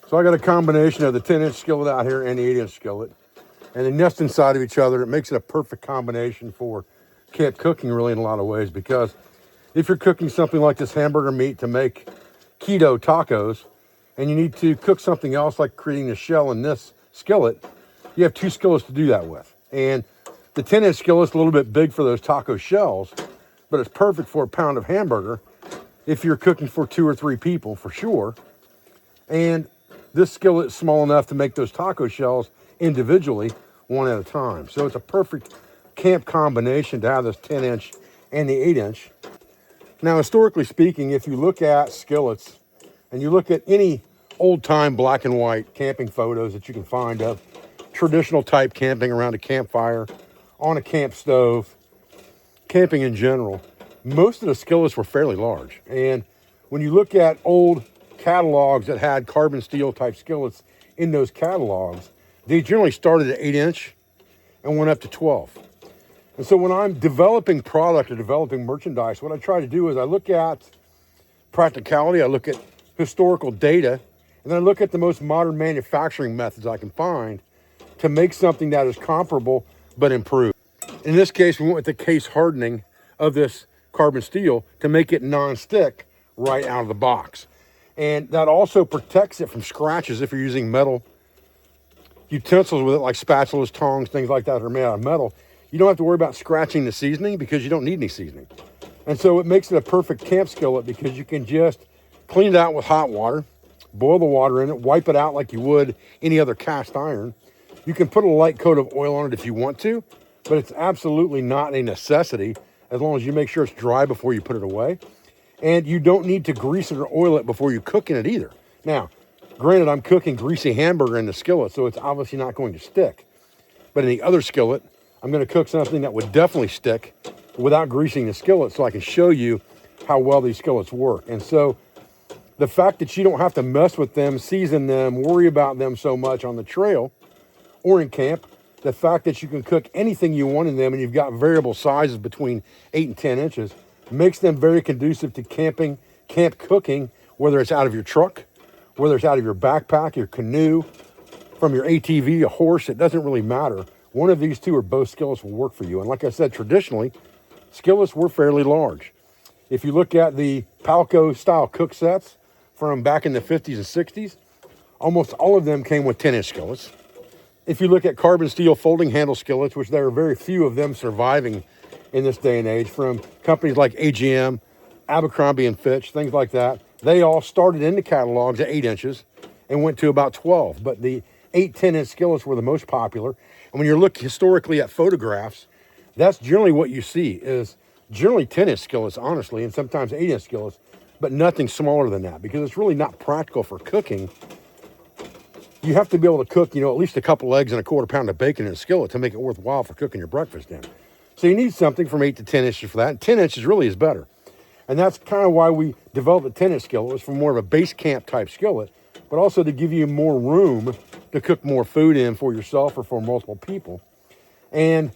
So I got a combination of the 10-inch skillet out here and the 8-inch skillet. And they nest inside of each other. It makes it a perfect combination for camp cooking really in a lot of ways, because if you're cooking something like this hamburger meat to make keto tacos and you need to cook something else like creating a shell in this skillet, you have two skillets to do that with. And the 10-inch skillet's a little bit big for those taco shells, but it's perfect for a pound of hamburger if you're cooking for 2 or 3 people for sure. And this skillet is small enough to make those taco shells individually, one at a time. So it's a perfect camp combination to have this 10-inch and the 8-inch. Now, historically speaking, if you look at skillets and you look at any old-time black and white camping photos that you can find of traditional type camping around a campfire, on a camp stove, camping in general, most of the skillets were fairly large. And when you look at old catalogs that had carbon steel type skillets in those catalogs, they generally started at 8-inch and went up to 12. And so when I'm developing product or developing merchandise, what I try to do is I look at practicality, I look at historical data, and then I look at the most modern manufacturing methods I can find to make something that is comparable but improved. In this case, we went with the case hardening of this carbon steel to make it non-stick right out of the box. And that also protects it from scratches if you're using metal utensils with it, like spatulas, tongs, things like that are made out of metal. You don't have to worry about scratching the seasoning because you don't need any seasoning. And so it makes it a perfect camp skillet because you can just clean it out with hot water, boil the water in it, wipe it out like you would any other cast iron. You can put a light coat of oil on it if you want to, but it's absolutely not a necessity as long as you make sure it's dry before you put it away. And you don't need to grease it or oil it before you cook in it either. Now, granted, I'm cooking greasy hamburger in the skillet, so it's obviously not going to stick. But in the other skillet, I'm going to cook something that would definitely stick without greasing the skillet, so I can show you how well these skillets work. And so the fact that you don't have to mess with them, season them, worry about them so much on the trail or in camp, the fact that you can cook anything you want in them and you've got variable sizes between 8 and 10 inches makes them very conducive to camping, camp cooking, whether it's out of your truck, whether it's out of your backpack, your canoe, from your ATV, a horse, it doesn't really matter. One of these two or both skillets will work for you. And like I said, traditionally, skillets were fairly large. If you look at the Palco style cook sets from back in the 50s and 60s, almost all of them came with 10-inch skillets. If you look at carbon steel folding handle skillets, which there are very few of them surviving in this day and age, from companies like AGM, Abercrombie and Fitch, things like that, they all started in the catalogs at 8 inches and went to about 12. But the 8, 10-inch skillets were the most popular. And when you look historically at photographs, that's generally what you see is generally 10-inch skillets, honestly, and sometimes 8-inch skillets, but nothing smaller than that because it's really not practical for cooking. You have to be able to cook, at least a couple eggs and a quarter pound of bacon in a skillet to make it worthwhile for cooking your breakfast in. So you need something from 8 to 10 inches for that. And 10 inches really is better. And that's kind of why we developed a 10-inch skillet. It was for more of a base camp type skillet, but also to give you more room to cook more food in for yourself or for multiple people. And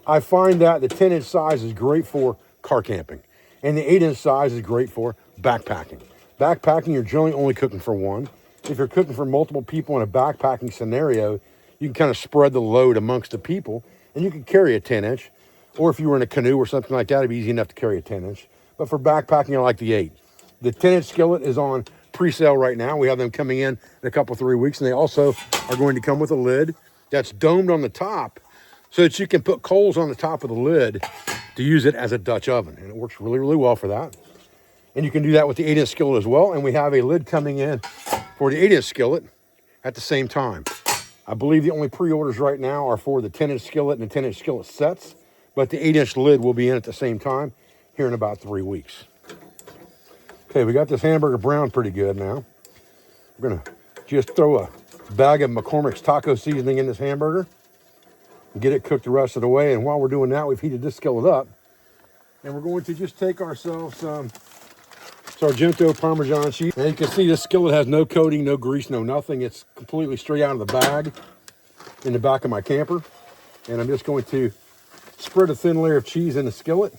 I find that the 10-inch size is great for car camping. And the 8-inch size is great for backpacking. Backpacking, you're generally only cooking for one. If you're cooking for multiple people in a backpacking scenario, you can kind of spread the load amongst the people, and you can carry a 10-inch. Or if you were in a canoe or something like that, it'd be easy enough to carry a 10-inch. But for backpacking, I like the 8. The 10-inch skillet is on pre-sale right now. We have them coming in a couple, 3 weeks, and they also are going to come with a lid that's domed on the top so that you can put coals on the top of the lid to use it as a Dutch oven. And it works really, really well for that. And you can do that with the 8-inch skillet as well. And we have a lid coming in for the 8-inch skillet at the same time. I believe the only pre-orders right now are for the 10-inch skillet and the 10-inch skillet sets, but the 8-inch lid will be in at the same time here in about 3 weeks. Okay, we got this hamburger browned pretty good now. We're gonna just throw a bag of McCormick's taco seasoning in this hamburger and get it cooked the rest of the way. And while we're doing that, we've heated this skillet up. And we're going to just take ourselves some Sargento Parmesan cheese. And you can see this skillet has no coating, no grease, no nothing. It's completely straight out of the bag in the back of my camper. And I'm just going to spread a thin layer of cheese in the skillet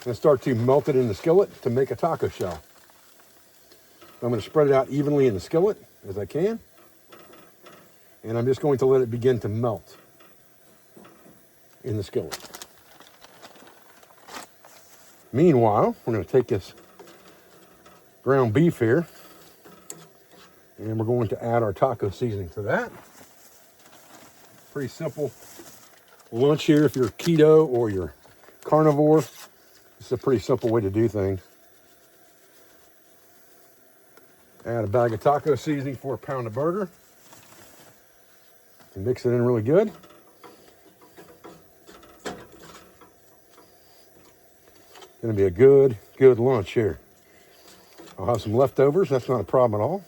and start to melt it in the skillet to make a taco shell. I'm going to spread it out evenly in the skillet as I can. And I'm just going to let it begin to melt in the skillet. Meanwhile, we're going to take this ground beef here and we're going to add our taco seasoning to that. Pretty simple lunch here if you're keto or you're carnivore. It's a pretty simple way to do things. Add a bag of taco seasoning for a pound of burger. And mix it in really good. Gonna be a good lunch here. I'll have some leftovers, that's not a problem at all.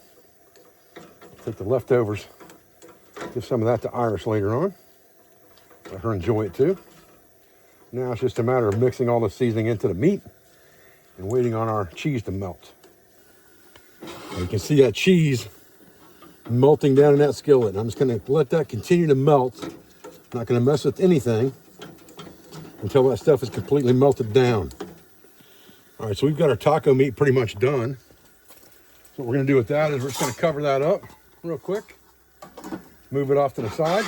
Take the leftovers, give some of that to Iris later on. Let her enjoy it too. Now it's just a matter of mixing all the seasoning into the meat and waiting on our cheese to melt. And you can see that cheese melting down in that skillet. I'm just gonna let that continue to melt. I'm not gonna mess with anything until that stuff is completely melted down. All right, so we've got our taco meat pretty much done. So what we're gonna do with that is we're just gonna cover that up real quick. Move it off to the side.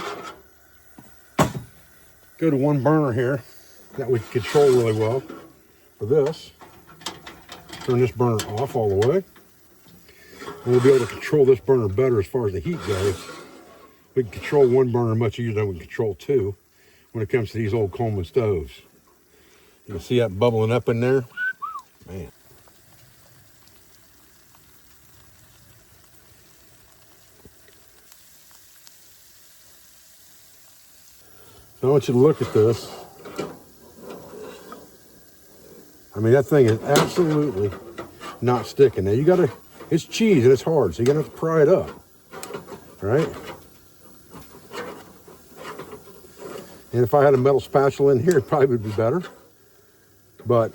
Go to one burner here that we can control really well for this. Turn this burner off all the way. And we'll be able to control this burner better as far as the heat goes. We can control one burner much easier than we can control two when it comes to these old Coleman stoves. You can see that bubbling up in there. Man. So I want you to look at this. I mean, that thing is absolutely not sticking. Now you gotta, it's cheese and it's hard, so you're gonna have to pry it up, right? And if I had a metal spatula in here, it probably would be better. But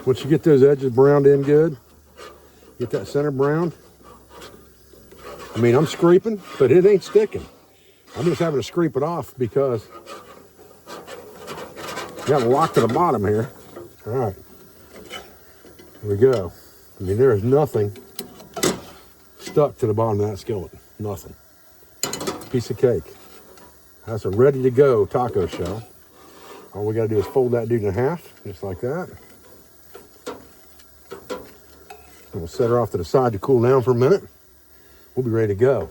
once you get those edges browned in good, get that center browned. I mean, I'm scraping, but it ain't sticking. I'm just having to scrape it off because you got a lock to the bottom here. All right, here we go. I mean, there is nothing stuck to the bottom of that skillet. Nothing. Piece of cake. That's a ready to go taco shell. All we gotta do is fold that dude in half, just like that. And we'll set her off to the side to cool down for a minute. We'll be ready to go.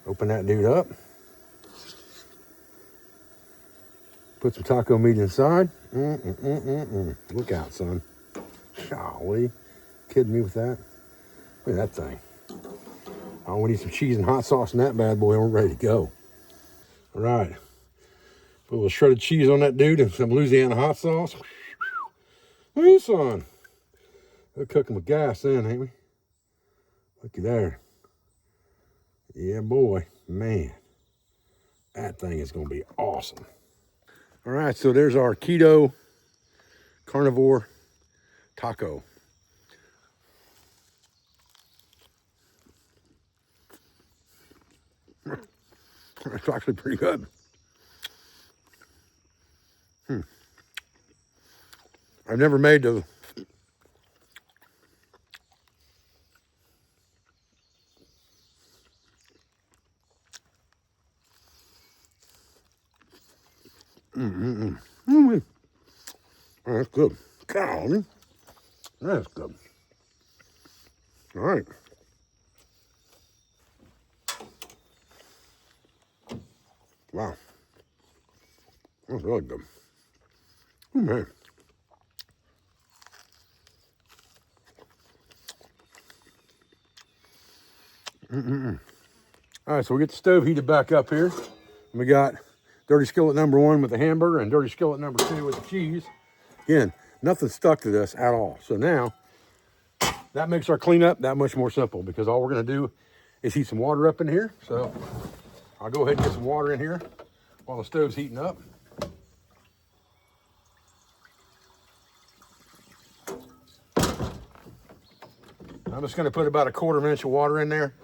Open that dude up. Put some taco meat inside. Look out, son. Golly. Kidding me with that? Look at that thing. Oh, we need some cheese and hot sauce in that bad boy and we're ready to go. All right. Put a little shredded cheese on that dude and some Louisiana hot sauce. Woo, son. We're cooking with gas then, ain't we? Looky there. Yeah, boy. Man. That thing is going to be awesome. All right, so there's our keto carnivore taco. It's actually pretty good. I've never made the Oh, that's good. Golly. That's good. All right. Wow. That's really good. Oh, man. All right, so we get the stove heated back up here. And we got dirty skillet number 1 with the hamburger and dirty skillet number 2 with the cheese. Again, nothing stuck to this at all. So now, that makes our cleanup that much more simple because all we're gonna do is heat some water up in here. So I'll go ahead and get some water in here while the stove's heating up. I'm just gonna put about a 1/4 inch of water in there.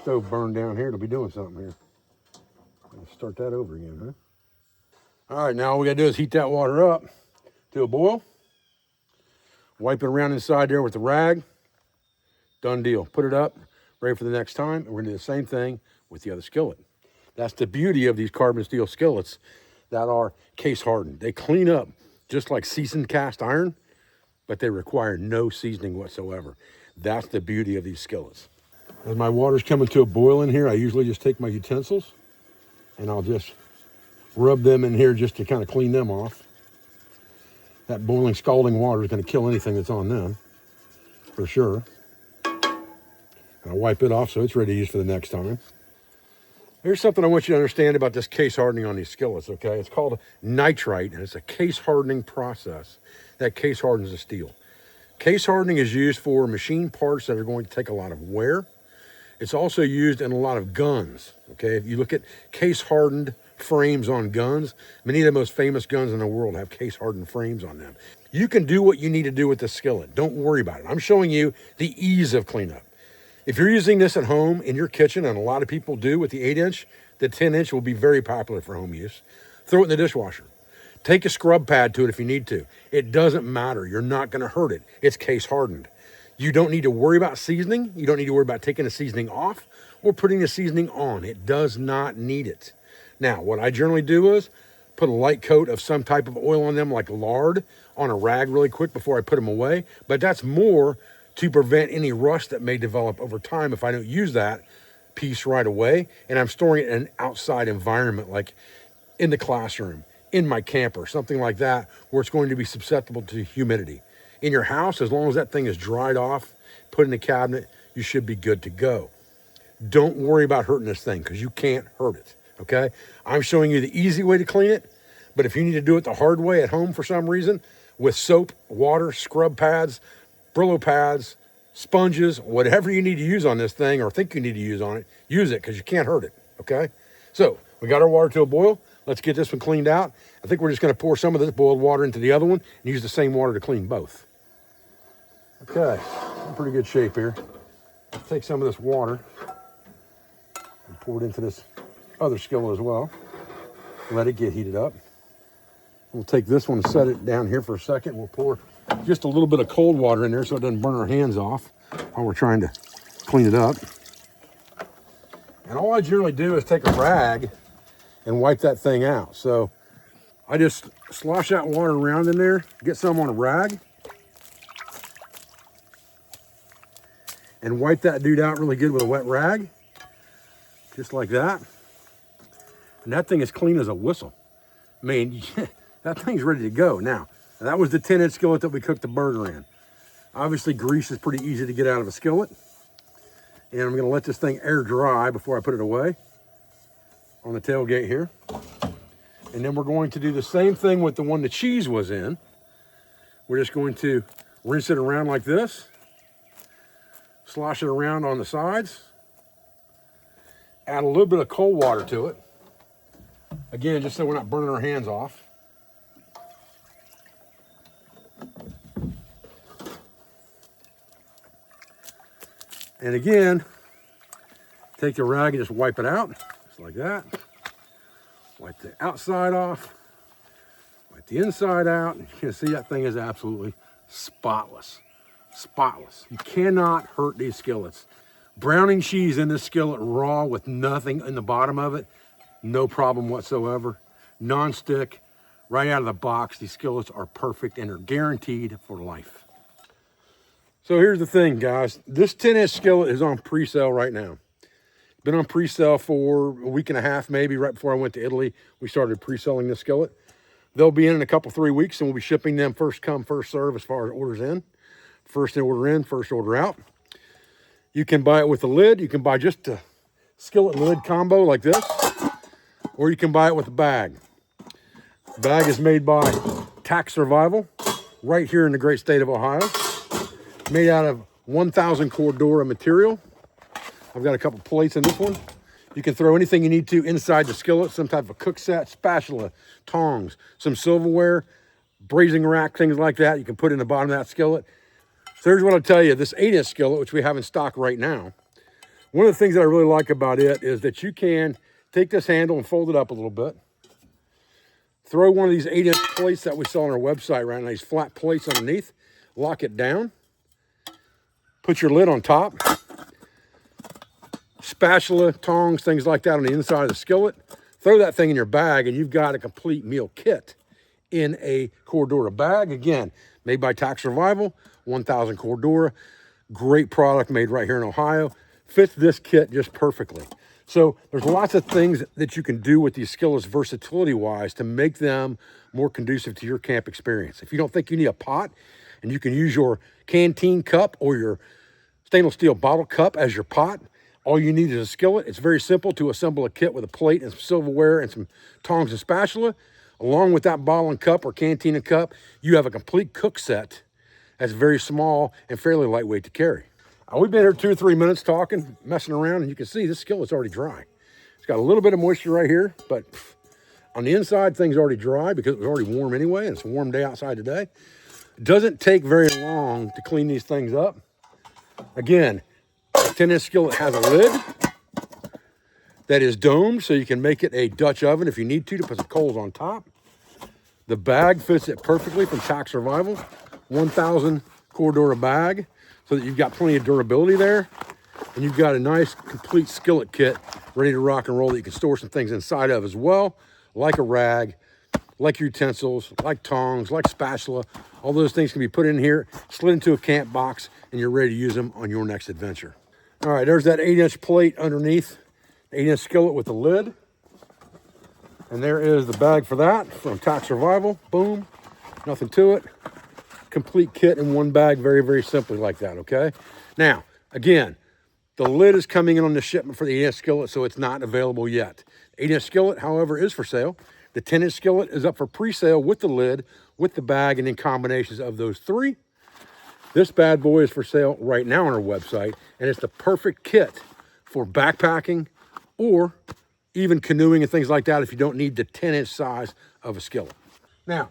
stove burned down here. It'll be doing something here. Let's start that over again, huh? All right, now all we gotta do is heat that water up to a boil. Wipe it around inside there with the rag. Done deal. Put it up, ready for the next time. And we're gonna do the same thing with the other skillet. That's the beauty of these carbon steel skillets that are case hardened. They clean up just like seasoned cast iron, but they require no seasoning whatsoever. That's the beauty of these skillets. As my water's coming to a boil in here, I usually just take my utensils and I'll just rub them in here just to kind of clean them off. That boiling, scalding water is going to kill anything that's on them, for sure. And I'll wipe it off so it's ready to use for the next time. Here's something I want you to understand about this case hardening on these skillets, okay? It's called nitrite, and it's a case hardening process that case hardens the steel. Case hardening is used for machine parts that are going to take a lot of wear. It's also used in a lot of guns, okay? If you look at case hardened frames on guns, many of the most famous guns in the world have case hardened frames on them. You can do what you need to do with the skillet. Don't worry about it. I'm showing you the ease of cleanup. If you're using this at home in your kitchen, and a lot of people do with the 8-inch, the 10-inch will be very popular for home use. Throw it in the dishwasher. Take a scrub pad to it if you need to. It doesn't matter. You're not going to hurt it. It's case hardened. You don't need to worry about seasoning. You don't need to worry about taking the seasoning off or putting the seasoning on. It does not need it. Now, what I generally do is put a light coat of some type of oil on them, like lard, on a rag really quick before I put them away. But that's more to prevent any rust that may develop over time if I don't use that piece right away. And I'm storing it in an outside environment, like in the classroom, in my camper, something like that, where it's going to be susceptible to humidity. In your house, as long as that thing is dried off, put in the cabinet, you should be good to go. Don't worry about hurting this thing because you can't hurt it, okay? I'm showing you the easy way to clean it, but if you need to do it the hard way at home for some reason, with soap, water, scrub pads, Brillo pads, sponges, whatever you need to use on this thing or think you need to use on it, use it because you can't hurt it, okay? So we got our water to a boil. Let's get this one cleaned out. I think we're just going to pour some of this boiled water into the other one and use the same water to clean both. Okay, in pretty good shape here. Let's take some of this water and pour it into this other skillet as well. Let it get heated up. We'll take this one and set it down here for a second. We'll pour just a little bit of cold water in there so it doesn't burn our hands off while we're trying to clean it up. And all I generally do is take a rag and wipe that thing out. So I just slosh that water around in there, get some on a rag, and wipe that dude out really good with a wet rag, just like that. And that thing is clean as a whistle. I mean, that thing's ready to go. Now, that was the 10-inch skillet that we cooked the burger in. Obviously, grease is pretty easy to get out of a skillet. And I'm gonna let this thing air dry before I put it away on the tailgate here. And then we're going to do the same thing with the one the cheese was in. We're just going to rinse it around like this, slosh it around on the sides, add a little bit of cold water to it. Again, just so we're not burning our hands off. And again, take your rag and just wipe it out, just like that. Wipe the outside off, wipe the inside out. And you can see that thing is absolutely spotless, spotless. You cannot hurt these skillets. Browning cheese in this skillet raw with nothing in the bottom of it, no problem whatsoever. Non-stick, right out of the box. These skillets are perfect and are guaranteed for life. So here's the thing, guys. This 10-inch skillet is on pre-sale right now. Been on pre-sale for a week and a half, maybe. Right before I went to Italy, we started pre-selling this skillet. They'll be in a couple, 3 weeks, and we'll be shipping them first come, first serve as far as orders in. First order in, first order out. You can buy it with a lid. You can buy just a skillet and lid combo like this, or you can buy it with a bag. The bag is made by Tax Survival right here in the great state of Ohio. Made out of 1,000 Cordura material. I've got a couple plates in this one. You can throw anything you need to inside the skillet, some type of cook set, spatula, tongs, some silverware, braising rack, things like that. You can put in the bottom of that skillet. So here's what I'll tell you. This 8-inch skillet, which we have in stock right now, One of the things that I really like about it is that you can take this handle and fold it up a little bit. Throw one of these 8-inch plates that we sell on our website right now, these flat plates underneath. Lock it down. Put your lid on top. Spatula, tongs, things like that on the inside of the skillet. Throw that thing in your bag and you've got a complete meal kit in a Cordura bag. Again, made by Tax Survival, 1000 Cordura. Great product made right here in Ohio. Fits this kit just perfectly. So there's lots of things that you can do with these skillets versatility-wise to make them more conducive to your camp experience. If you don't think you need a pot, and you can use your canteen cup or your stainless steel bottle cup as your pot, all you need is a skillet. It's very simple to assemble a kit with a plate and some silverware and some tongs and spatula. Along with that bottle and cup or canteen and cup, you have a complete cook set that's very small and fairly lightweight to carry. We've been here 2 or 3 minutes talking, messing around, and you can see this skillet's already dry. It's got a little bit of moisture right here, but on the inside, things are already dry because it was already warm anyway, and it's a warm day outside today. It doesn't take very long to clean these things up. Again, the 10-inch skillet has a lid that is domed, so you can make it a Dutch oven if you need to put some coals on top. The bag fits it perfectly from Tax Survival, 1000 Cordura bag, so that you've got plenty of durability there. And you've got a nice complete skillet kit ready to rock and roll that you can store some things inside of as well, like a rag, like utensils, like tongs, like spatula. All those things can be put in here, slid into a camp box, and you're ready to use them on your next adventure. All right, there's that 8-inch plate underneath, 8-inch skillet with the lid. And there is the bag for that from Tax Survival. Boom, nothing to it. Complete kit in one bag, very, very simply like that, okay? Now, again, the lid is coming in on the shipment for the 8-inch skillet, so it's not available yet. 8-inch skillet, however, is for sale. The 10-inch skillet is up for pre-sale with the lid, with the bag, and in combinations of those three. This bad boy is for sale right now on our website, and it's the perfect kit for backpacking or even canoeing and things like that if you don't need the 10-inch size of a skillet. Now,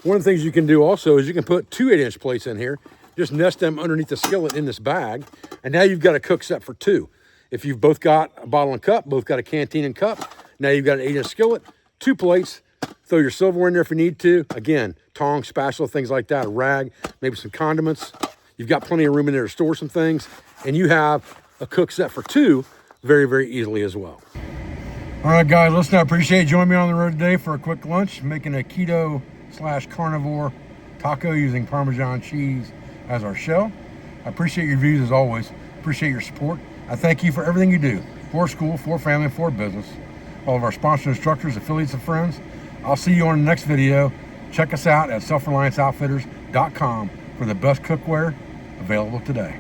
one of the things you can do also is you can put 2 8-inch plates in here, just nest them underneath the skillet in this bag, and now you've got a cook set for 2. If you've both got a bottle and cup, both got a canteen and cup, now you've got an 8-inch skillet, 2 plates, throw your silverware in there if you need to. Again, tongs, spatula, things like that, a rag, maybe some condiments. You've got plenty of room in there to store some things, and you have a cook set for 2 very, very easily as well. All right, guys, listen, I appreciate you joining me on the road today for a quick lunch, making a keto/carnivore taco using Parmesan cheese as our shell. I appreciate your views as always. Appreciate your support. I thank you for everything you do for school, for family, and for business. All of our sponsor instructors, affiliates, and friends. I'll see you on the next video. Check us out at selfrelianceoutfitters.com for the best cookware available today.